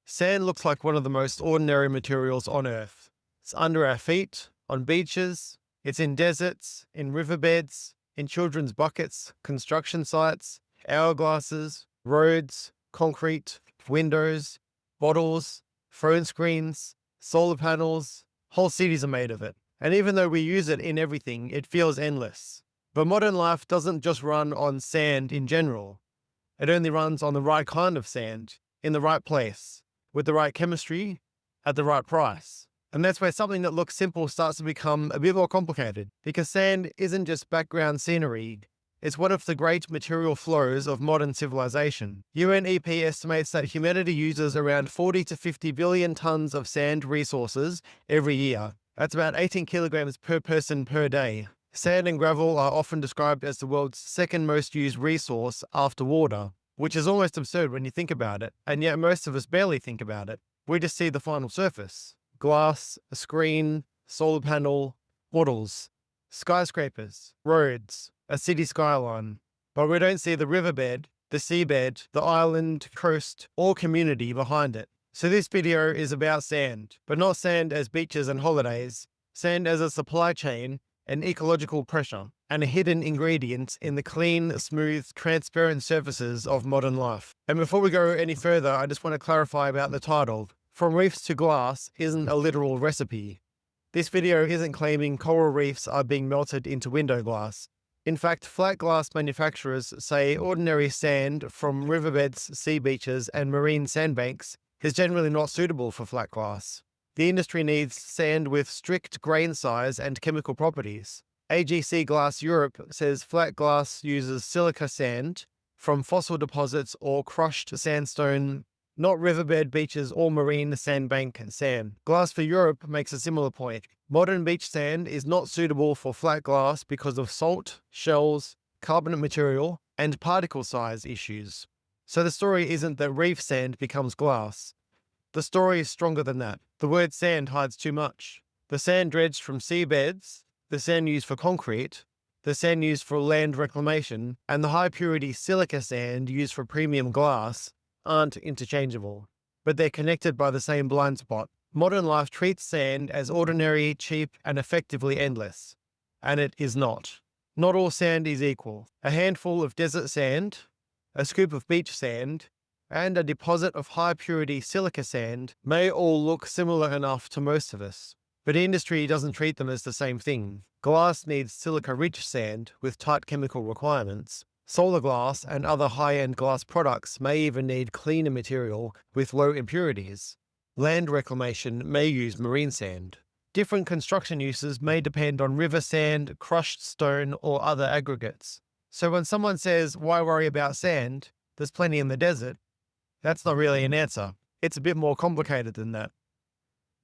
Sand looks like one of the most ordinary materials on Earth. It's under our feet, on beaches, it's in deserts, in riverbeds, in children's buckets, construction sites, hourglasses, roads, concrete, windows, bottles, phone screens, solar panels. Whole cities are made of it. And even though we use it in everything, it feels endless. But modern life doesn't just run on sand in general. It only runs on the right kind of sand, in the right place, with the right chemistry, at the right price. And that's where something that looks simple starts to become a bit more complicated, because sand isn't just background scenery. It's one of the great material flows of modern civilization. UNEP estimates that humanity uses around 40 to 50 billion tons of sand resources every year. That's about 18 kilograms per person per day. Sand and gravel are often described as the world's second most used resource after water, which is almost absurd when you think about it, and yet most of us barely think about it. We just see the final surface. Glass, a screen, solar panel, bottles, skyscrapers, roads, a city skyline. But we don't see the riverbed, the seabed, the island, coast, or community behind it. So this video is about sand, but not sand as beaches and holidays, sand as a supply chain, an ecological pressure, and a hidden ingredient in the clean, smooth, transparent surfaces of modern life. And before we go any further, I just want to clarify about the title. From reefs to glass isn't a literal recipe. This video isn't claiming coral reefs are being melted into window glass. In fact, flat glass manufacturers say ordinary sand from riverbeds, sea beaches, and marine sandbanks is generally not suitable for flat glass. The industry needs sand with strict grain size and chemical properties. AGC Glass Europe says flat glass uses silica sand from fossil deposits or crushed sandstone, not riverbed, beaches, or marine sandbank sand. Glass for Europe makes a similar point. Modern beach sand is not suitable for flat glass because of salt, shells, carbonate material, and particle size issues. So the story isn't that reef sand becomes glass. The story is stronger than that. The word sand hides too much. The sand dredged from seabeds, the sand used for concrete, the sand used for land reclamation, and the high-purity silica sand used for premium glass aren't interchangeable, but they're connected by the same blind spot. Modern life treats sand as ordinary, cheap, and effectively endless. And it is not. Not all sand is equal. A handful of desert sand, a scoop of beach sand, and a deposit of high-purity silica sand may all look similar enough to most of us. But industry doesn't treat them as the same thing. Glass needs silica-rich sand with tight chemical requirements. Solar glass and other high-end glass products may even need cleaner material with low impurities. Land reclamation may use marine sand. Different construction uses may depend on river sand, crushed stone, or other aggregates. So when someone says, "Why worry about sand? There's plenty in the desert," that's not really an answer. It's a bit more complicated than that.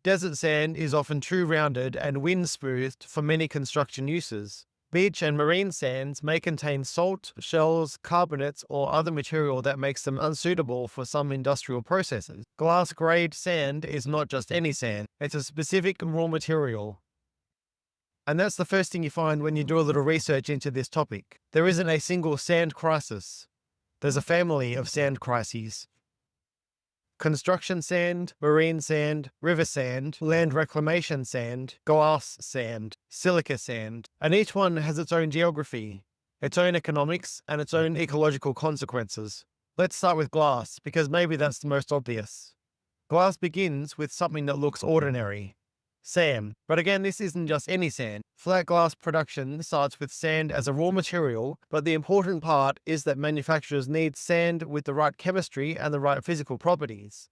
Desert sand is often too rounded and wind-smoothed for many construction uses. Beach and marine sands may contain salt, shells, carbonates, or other material that makes them unsuitable for some industrial processes. Glass-grade sand is not just any sand, it's a specific raw material. And that's the first thing you find when you do a little research into this topic. There isn't a single sand crisis. There's a family of sand crises. Construction sand, marine sand, river sand, land reclamation sand, glass sand, silica sand, and each one has its own geography, its own economics, and its own ecological consequences. Let's start with glass, because maybe that's the most obvious. Glass begins with something that looks ordinary. Sand. But again, this isn't just any sand. Flat glass production starts with sand as a raw material, but the important part is that manufacturers need sand with the right chemistry and the right physical properties.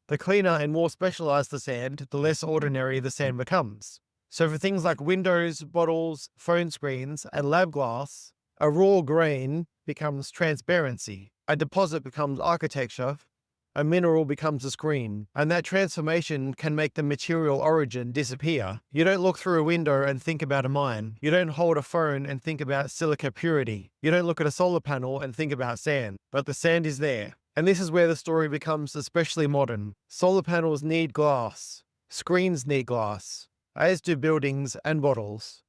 The cleaner and more specialized the sand, the less ordinary the sand becomes. So for things like windows, bottles, phone screens, and lab glass, a raw grain becomes transparency. A deposit becomes architecture. A mineral becomes a screen, and that transformation can make the material origin disappear. You don't look through a window and think about a mine. You don't hold a phone and think about silica purity. You don't look at a solar panel and think about sand, but the sand is there. And this is where the story becomes especially modern. Solar panels need glass. Screens need glass, as do buildings and bottles.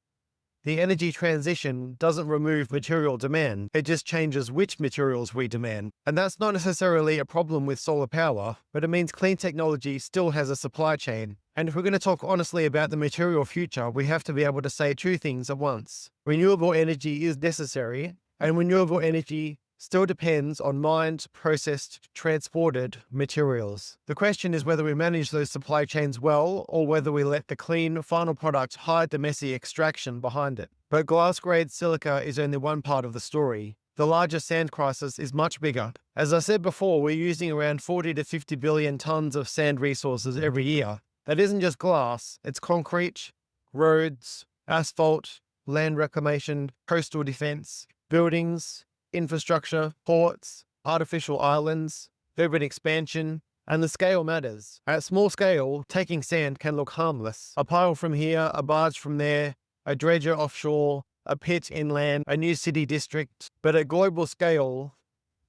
The energy transition doesn't remove material demand, it just changes which materials we demand. And that's not necessarily a problem with solar power, but it means clean technology still has a supply chain. And if we're going to talk honestly about the material future, we have to be able to say two things at once. Renewable energy is necessary, and renewable energy still depends on mined, processed, transported materials. The question is whether we manage those supply chains well, or whether we let the clean final product hide the messy extraction behind it. But glass-grade silica is only one part of the story. The larger sand crisis is much bigger. As I said before, we're using around 40 to 50 billion tons of sand resources every year. That isn't just glass, it's concrete, roads, asphalt, land reclamation, coastal defense, buildings, infrastructure, ports, artificial islands, urban expansion, and the scale matters. At small scale, taking sand can look harmless. A pile from here, a barge from there, a dredger offshore, a pit inland, a new city district. But at global scale,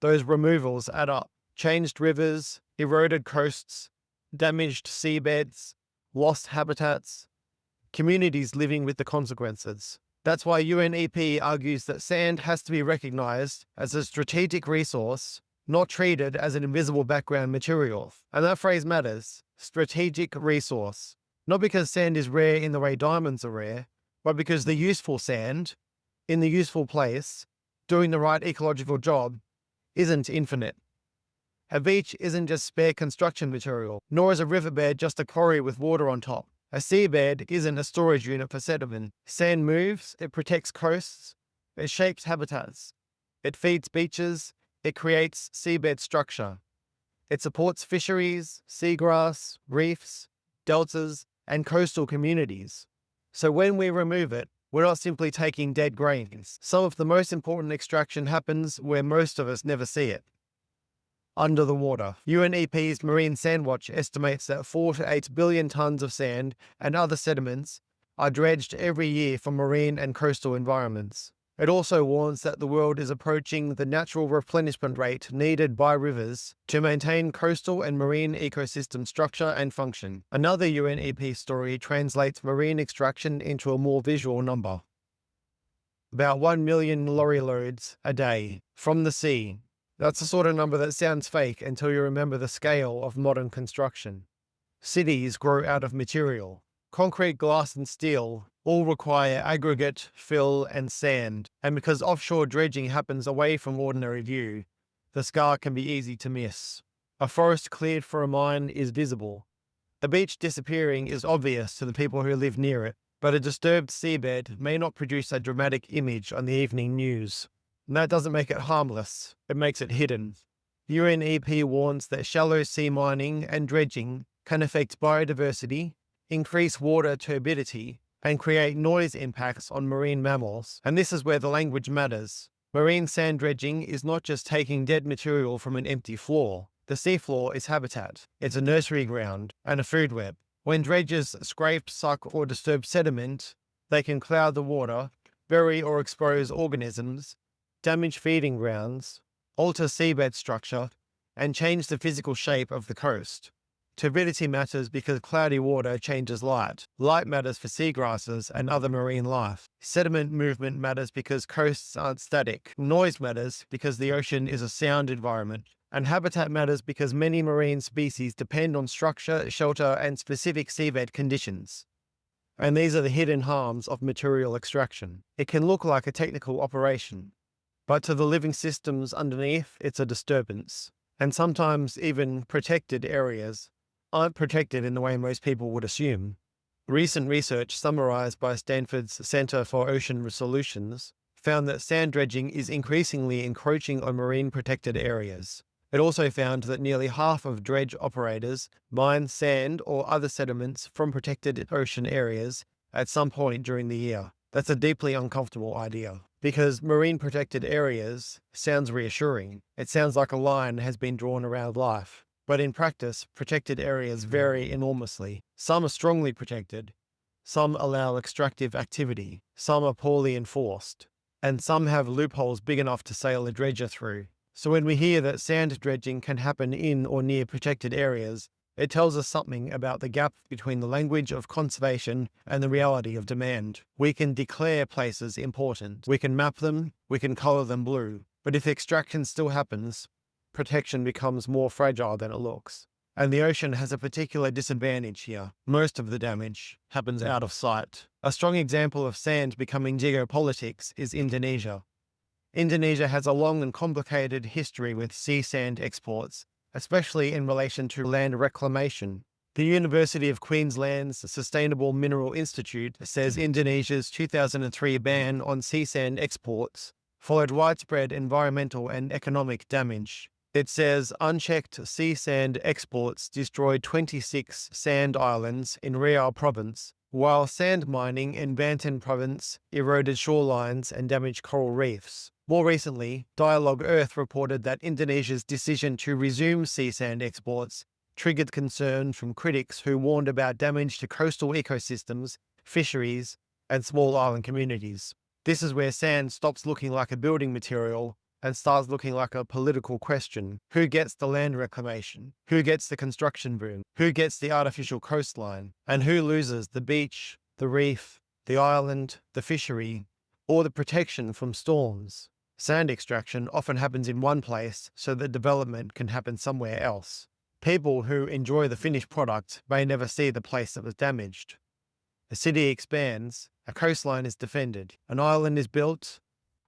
those removals add up. Changed rivers, eroded coasts, damaged seabeds, lost habitats, communities living with the consequences. That's why UNEP argues that sand has to be recognized as a strategic resource, not treated as an invisible background material. And that phrase matters, strategic resource. Not because sand is rare in the way diamonds are rare, but because the useful sand, in the useful place, doing the right ecological job, isn't infinite. A beach isn't just spare construction material, nor is a riverbed just a quarry with water on top. A seabed isn't a storage unit for sediment. Sand moves, it protects coasts, it shapes habitats, it feeds beaches, it creates seabed structure. It supports fisheries, seagrass, reefs, deltas, and coastal communities. So when we remove it, we're not simply taking dead grains. Some of the most important extraction happens where most of us never see it. Under the water. UNEP's Marine Sandwatch estimates that 4 to 8 billion tons of sand and other sediments are dredged every year from marine and coastal environments. It also warns that the world is approaching the natural replenishment rate needed by rivers to maintain coastal and marine ecosystem structure and function. Another UNEP story translates marine extraction into a more visual number. About 1 million lorry loads a day from the sea. That's the sort of number that sounds fake until you remember the scale of modern construction. Cities grow out of material. Concrete, glass, and steel all require aggregate, fill, and sand, and because offshore dredging happens away from ordinary view, the scar can be easy to miss. A forest cleared for a mine is visible. A beach disappearing is obvious to the people who live near it, but a disturbed seabed may not produce a dramatic image on the evening news. And that doesn't make it harmless, it makes it hidden. UNEP warns that shallow sea mining and dredging can affect biodiversity, increase water turbidity, and create noise impacts on marine mammals. And this is where the language matters. Marine sand dredging is not just taking dead material from an empty floor. The seafloor is habitat. It's a nursery ground and a food web. When dredges scrape, suck, or disturb sediment, they can cloud the water, bury or expose organisms, damage feeding grounds, alter seabed structure, and change the physical shape of the coast. Turbidity matters because cloudy water changes light. Light matters for seagrasses and other marine life. Sediment movement matters because coasts aren't static. Noise matters because the ocean is a sound environment. And habitat matters because many marine species depend on structure, shelter, and specific seabed conditions. And these are the hidden harms of material extraction. It can look like a technical operation, but to the living systems underneath, it's a disturbance. And sometimes even protected areas aren't protected in the way most people would assume. Recent research summarized by Stanford's Center for Ocean Solutions found that sand dredging is increasingly encroaching on marine protected areas. It also found that nearly half of dredge operators mine sand or other sediments from protected ocean areas at some point during the year. That's a deeply uncomfortable idea, because marine protected areas sounds reassuring. It sounds like a line has been drawn around life. But in practice, protected areas vary enormously. Some are strongly protected, some allow extractive activity, some are poorly enforced, and some have loopholes big enough to sail a dredger through. So when we hear that sand dredging can happen in or near protected areas, It tells us something about the gap between the language of conservation and the reality of demand. We can declare places important. We can map them. We can colour them blue. But if extraction still happens, protection becomes more fragile than it looks. And the ocean has a particular disadvantage here. Most of the damage happens out of sight. A strong example of sand becoming geopolitics is Indonesia. Indonesia has a long and complicated history with sea sand exports, especially in relation to land reclamation. The University of Queensland's Sustainable Mineral Institute says Indonesia's 2003 ban on sea sand exports followed widespread environmental and economic damage. It says unchecked sea sand exports destroyed 26 sand islands in Riau province, while sand mining in Banten province eroded shorelines and damaged coral reefs. More recently, Dialogue Earth reported that Indonesia's decision to resume sea sand exports triggered concern from critics who warned about damage to coastal ecosystems, fisheries, and small island communities. This is where sand stops looking like a building material and starts looking like a political question. Who gets the land reclamation? Who gets the construction boom? Who gets the artificial coastline? And who loses the beach, the reef, the island, the fishery, or the protection from storms? Sand extraction often happens in one place so that development can happen somewhere else. People who enjoy the finished product may never see the place that was damaged. A city expands, a coastline is defended, an island is built,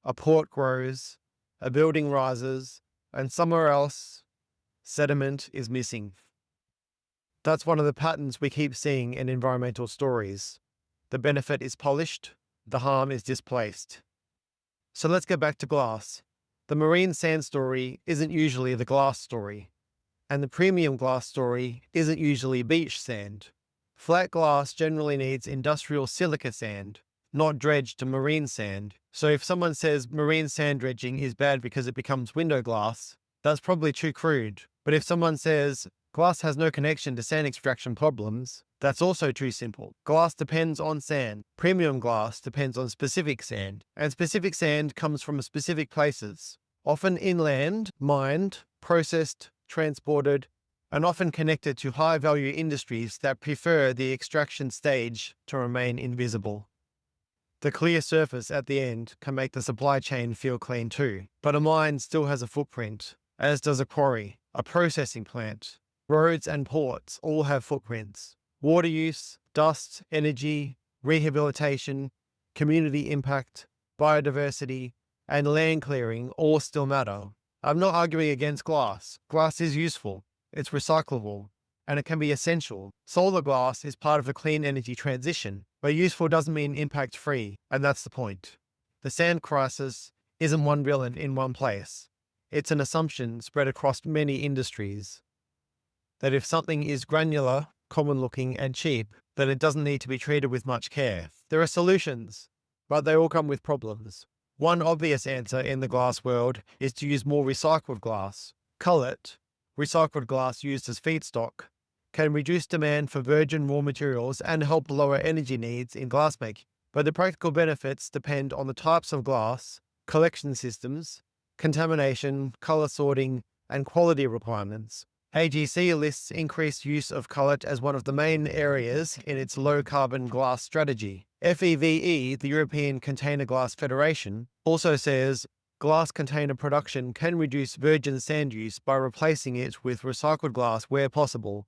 a port grows, a building rises, and somewhere else, sediment is missing. That's one of the patterns we keep seeing in environmental stories. The benefit is polished, the harm is displaced. So let's go back to glass. The marine sand story isn't usually the glass story, and the premium glass story isn't usually beach sand. Flat glass generally needs industrial silica sand, not dredged to marine sand. So if someone says marine sand dredging is bad because it becomes window glass, that's probably too crude. But if someone says glass has no connection to sand extraction problems, that's also too simple. Glass depends on sand. Premium glass depends on specific sand. And specific sand comes from specific places, often inland, mined, processed, transported, and often connected to high-value industries that prefer the extraction stage to remain invisible. The clear surface at the end can make the supply chain feel clean too, but a mine still has a footprint, as does a quarry, a processing plant. Roads and ports all have footprints. Water use, dust, energy, rehabilitation, community impact, biodiversity, and land clearing all still matter. I'm not arguing against glass. Glass is useful, it's recyclable, and it can be essential. Solar glass is part of the clean energy transition, but useful doesn't mean impact-free, and that's the point. The sand crisis isn't one villain in one place. It's an assumption spread across many industries that if something is granular, common-looking, and cheap, then it doesn't need to be treated with much care. There are solutions, but they all come with problems. One obvious answer in the glass world is to use more recycled glass. Cullet, recycled glass used as feedstock, can reduce demand for virgin raw materials and help lower energy needs in glassmaking. But the practical benefits depend on the types of glass, collection systems, contamination, color sorting, and quality requirements. AGC lists increased use of cullet as one of the main areas in its low-carbon glass strategy. FEVE, the European Container Glass Federation, also says glass container production can reduce virgin sand use by replacing it with recycled glass where possible.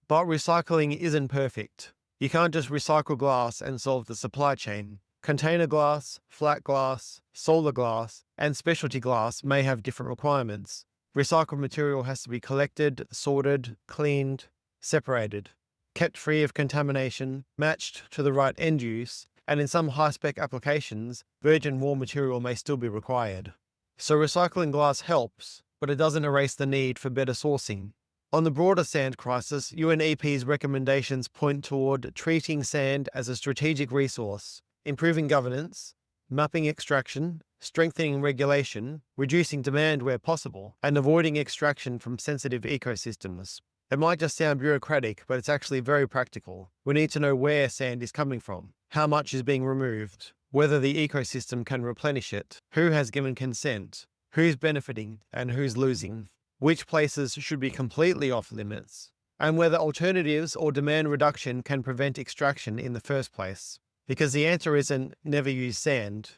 But recycling isn't perfect. You can't just recycle glass and solve the supply chain. Container glass, flat glass, solar glass, and specialty glass may have different requirements. Recycled material has to be collected, sorted, cleaned, separated, kept free of contamination, matched to the right end use, and in some high-spec applications, virgin raw material may still be required. So recycling glass helps, but it doesn't erase the need for better sourcing. On the broader sand crisis, UNEP's recommendations point toward treating sand as a strategic resource, improving governance, mapping extraction, strengthening regulation, reducing demand where possible, and avoiding extraction from sensitive ecosystems. It might just sound bureaucratic, but it's actually very practical. We need to know where sand is coming from, how much is being removed, whether the ecosystem can replenish it, who has given consent, who's benefiting and who's losing, which places should be completely off limits, and whether alternatives or demand reduction can prevent extraction in the first place. Because the answer isn't never use sand.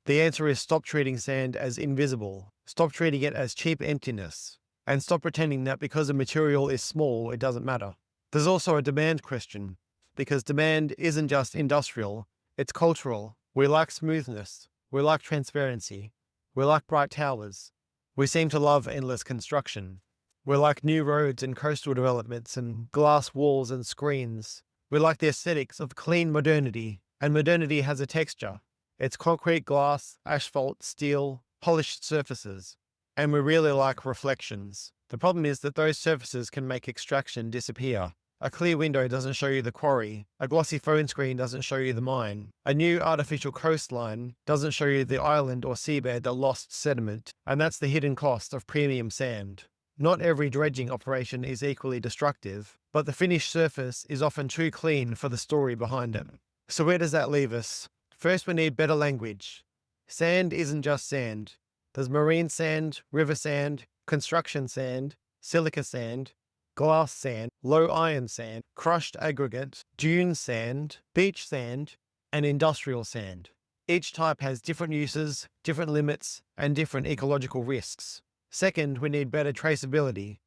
The answer is stop treating sand as invisible, stop treating it as cheap emptiness, and stop pretending that because a material is small, it doesn't matter. There's also a demand question, because demand isn't just industrial, it's cultural. We like smoothness, we like transparency, we like bright towers. We seem to love endless construction. We like new roads and coastal developments and glass walls and screens. We like the aesthetics of clean modernity, and modernity has a texture. It's concrete, glass, asphalt, steel, polished surfaces. And we really like reflections. The problem is that those surfaces can make extraction disappear. A clear window doesn't show you the quarry. A glossy phone screen doesn't show you the mine. A new artificial coastline doesn't show you the island or seabed that lost sediment. And that's the hidden cost of premium sand. Not every dredging operation is equally destructive, but the finished surface is often too clean for the story behind it. So where does that leave us? First, we need better language. Sand isn't just sand. There's marine sand, river sand, construction sand, silica sand, glass sand, low iron sand, crushed aggregate, dune sand, beach sand, and industrial sand. Each type has different uses, different limits, and different ecological risks. Second, we need better traceability.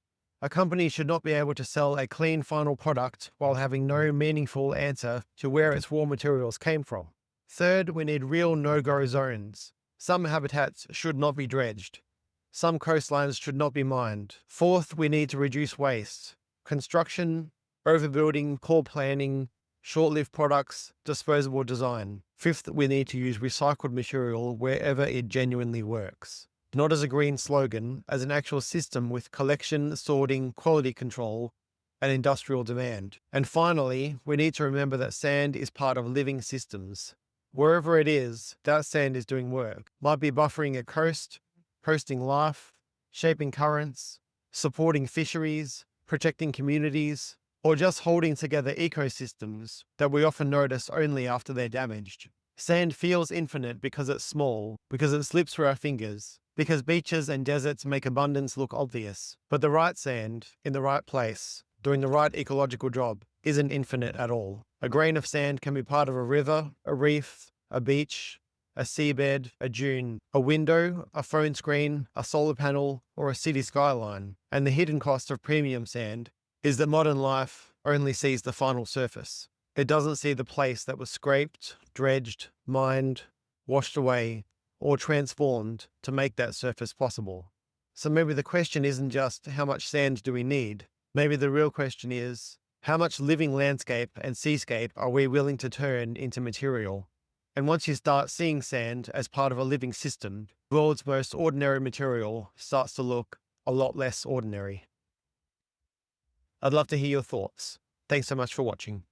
A company should not be able to sell a clean final product while having no meaningful answer to where its raw materials came from. Third, we need real no-go zones. Some habitats should not be dredged. Some coastlines should not be mined. Fourth, we need to reduce waste. Construction, overbuilding, poor planning, short-lived products, disposable design. Fifth, we need to use recycled material wherever it genuinely works. Not as a green slogan, as an actual system with collection, sorting, quality control, and industrial demand. And finally, we need to remember that sand is part of living systems. Wherever it is, that sand is doing work. Might be buffering a coast, hosting life, shaping currents, supporting fisheries, protecting communities, or just holding together ecosystems that we often notice only after they're damaged. Sand feels infinite because it's small, because it slips through our fingers, because beaches and deserts make abundance look obvious. But the right sand, in the right place, doing the right ecological job, isn't infinite at all. A grain of sand can be part of a river, a reef, a beach, a seabed, a dune, a window, a phone screen, a solar panel, or a city skyline. And the hidden cost of premium sand is that modern life only sees the final surface. It doesn't see the place that was scraped, dredged, mined, washed away, or transformed to make that surface possible. So maybe the question isn't just how much sand do we need? Maybe the real question is, how much living landscape and seascape are we willing to turn into material? And once you start seeing sand as part of a living system, the world's most ordinary material starts to look a lot less ordinary. I'd love to hear your thoughts. Thanks so much for watching.